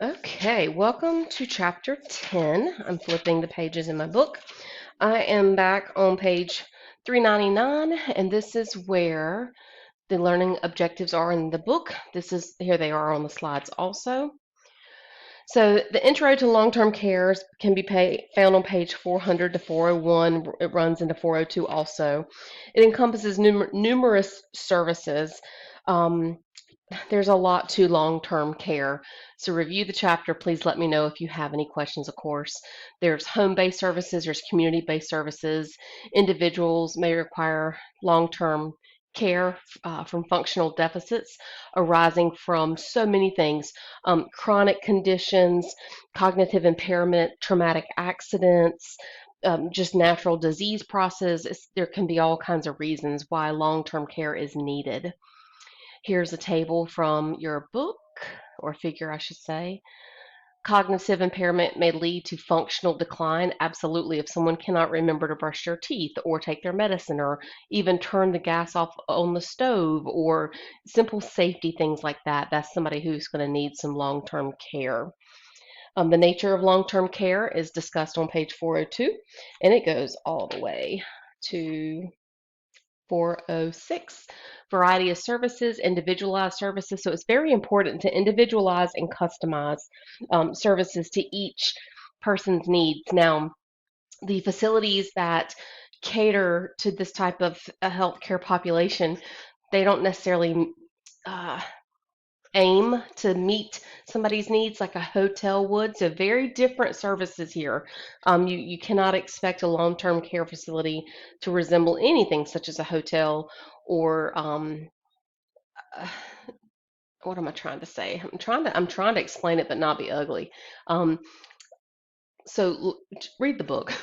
Okay, welcome to chapter 10. I'm flipping the pages in my book. I am back on page 399, and this is where the learning objectives are in the book. Here they are on the slides also. So the intro to long-term care can be found on page 400 to 401. It runs into 402 also. It encompasses numerous services. Um, there's a lot to long-term care. So review the chapter. Please let me know if you have any questions, of course. There's home-based services, there's community-based services. Individuals may require long-term care from functional deficits arising from so many things, chronic conditions, cognitive impairment, traumatic accidents, just natural disease process. There can be all kinds of reasons why long-term care is needed. Here's a table from your book, or figure, I should say. Cognitive impairment may lead to functional decline. Absolutely. If someone cannot remember to brush their teeth or take their medicine or even turn the gas off on the stove or simple safety things like that, that's somebody who's going to need some long term care. The nature of long term care is discussed on page 402, and it goes all the way to 406. Variety of services, individualized services. So it's very important to individualize and customize services to each person's needs. Now, the facilities that cater to this type of healthcare population, they don't necessarily uh, aim to meet somebody's needs like a hotel would. So very different services here. You cannot expect a long-term care facility to resemble anything such as a hotel or uh, what am I trying to say? I'm trying to explain it but not be ugly. Um, so read the book,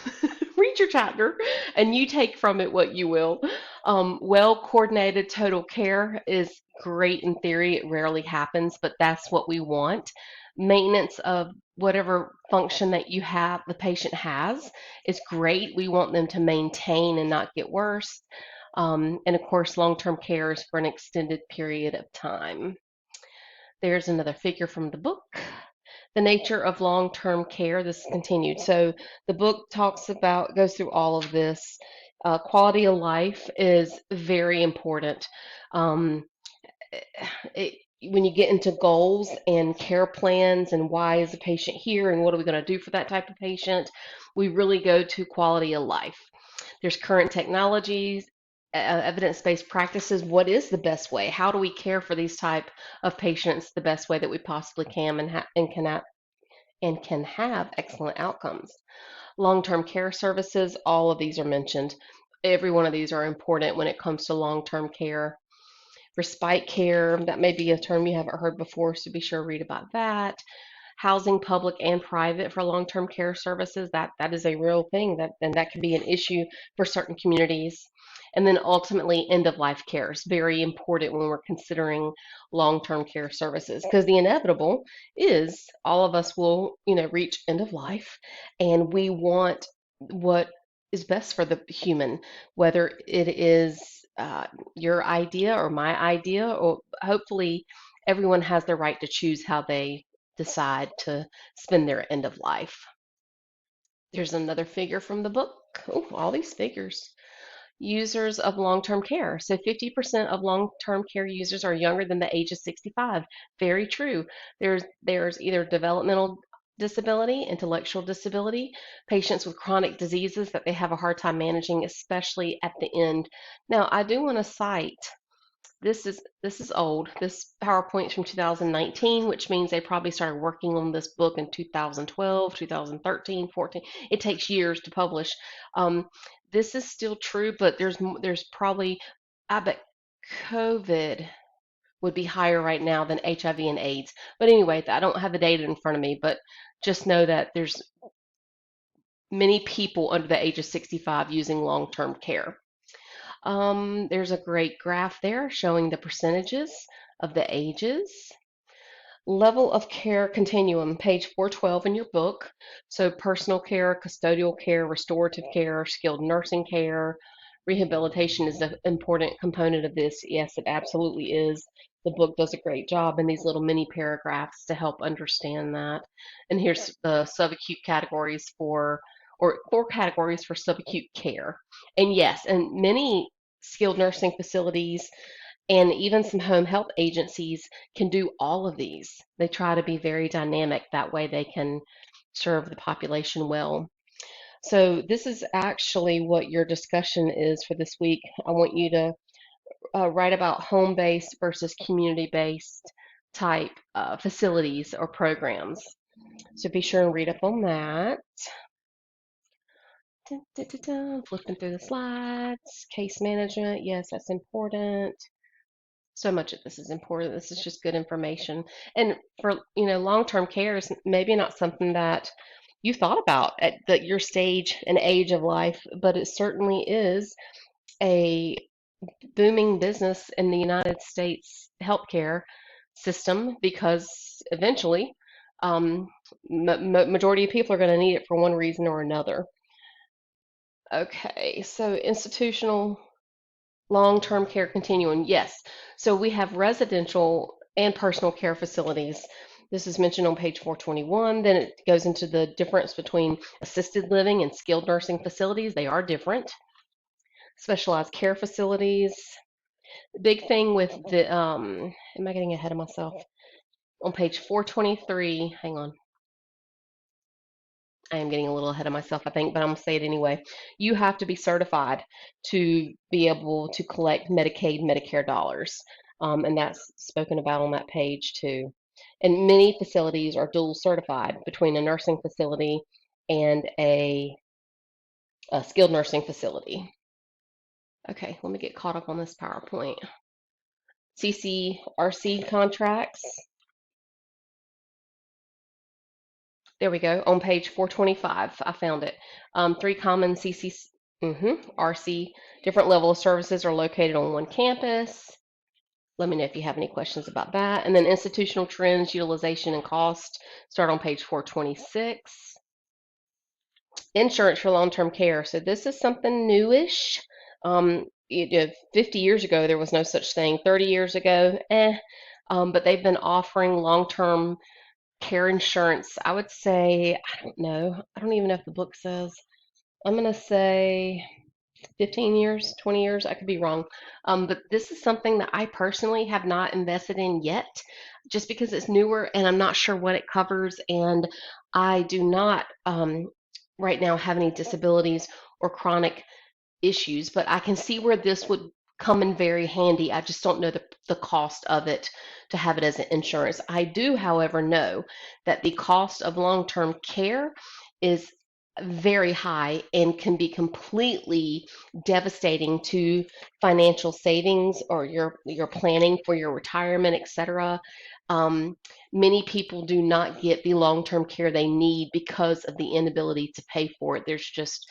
read your chapter, and you take from it what you will. Well coordinated total care is great in theory. It rarely happens, but that's what we want. Maintenance of whatever function that the patient has is great. We want them to maintain and not get worse. And of course, long term care is for an extended period of time. There's another figure from the book. The nature of long-term care. This is continued. So the book goes through all of this. Quality of life is very important. Um, when you get into goals and care plans and why is the patient here and what are we going to do for that type of patient, we really go to quality of life. There's current technologies, evidence-based practices. What is the best way? How do we care for these type of patients the best way that we possibly can and can have excellent outcomes? Long-term care services, all of these are mentioned. Every one of these are important when it comes to long-term care. Respite care, that may be a term you haven't heard before, so be sure to read about that. Housing, public and private, for long-term care services, that is a real thing, and that can be an issue for certain communities. And then ultimately, end of life care is very important when we're considering long-term care services, because the inevitable is all of us will, reach end of life, and we want what is best for the human, whether it is your idea or my idea, or hopefully everyone has the right to choose how they decide to spend their end of life. There's another figure from the book. Oh, all these figures. Users of long-term care. So 50% of long-term care users are younger than the age of 65. Very true. There's either developmental disability, intellectual disability, patients with chronic diseases that they have a hard time managing, especially at the end. Now, I do want to cite this is old. This PowerPoint's from 2019, which means they probably started working on this book in 2012, 2013, 14. It takes years to publish. Um, this is still true, but there's probably, I bet COVID would be higher right now than HIV and AIDS. But anyway, I don't have the data in front of me, but just know that there's many people under the age of 65 using long-term care. There's a great graph there showing the percentages of the ages. Level of care continuum, page 412 in your book. So personal care, custodial care, restorative care, skilled nursing care, rehabilitation is an important component of this. Yes, it absolutely is. The book does a great job in these little mini paragraphs to help understand that. And here's the subacute categories for, or 4 categories for subacute care. And yes, and many skilled nursing facilities and even some home health agencies can do all of these. They try to be very dynamic. That way they can serve the population well. So this is actually what your discussion is for this week. I want you to write about home-based versus community-based type facilities or programs. So be sure and read up on that. Dun, dun, dun, dun. Flipping through the slides. Case management, yes, that's important. So much of this is important. This is just good information. And for, long-term care is maybe not something that you thought about at your stage and age of life, but it certainly is a booming business in the United States healthcare system because eventually, majority of people are going to need it for one reason or another. Okay, so institutional long-term care continuum, yes. So we have residential and personal care facilities. This is mentioned on page 421. Then it goes into the difference between assisted living and skilled nursing facilities. They are different. Specialized care facilities. The big thing with the, am I getting ahead of myself? On page 423, hang on. I am getting a little ahead of myself, I think, but I'm going to say it anyway. You have to be certified to be able to collect Medicaid, Medicare dollars. And that's spoken about on that page too. And many facilities are dual certified between a nursing facility and a skilled nursing facility. Okay, let me get caught up on this PowerPoint. CCRC contracts. There we go, on page 425, I found it. 3 common RC, different level of services are located on one campus. Let me know if you have any questions about that. And then institutional trends, utilization, and cost start on page 426. Insurance for long-term care. So this is something newish. 50 years ago, there was no such thing. 30 years ago, but they've been offering long-term care insurance, I would say, I don't know. I don't even know if the book says. I'm going to say 15 years, 20 years. I could be wrong. But this is something that I personally have not invested in yet, just because it's newer and I'm not sure what it covers. And I do not right now have any disabilities or chronic issues, but I can see where this would come in very handy. I just don't know the cost of it to have it as an insurance. I do, however, know that the cost of long-term care is very high and can be completely devastating to financial savings or your planning for your retirement, etc. Many people do not get the long-term care they need because of the inability to pay for it. There's just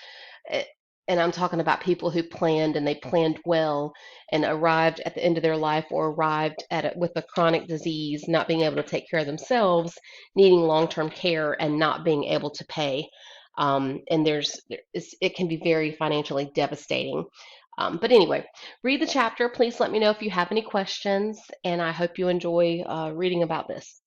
and I'm talking about people who planned and they planned well and arrived at the end of their life or arrived with a chronic disease, not being able to take care of themselves, needing long-term care and not being able to pay. And it can be very financially devastating. But anyway, read the chapter. Please let me know if you have any questions, and I hope you enjoy reading about this.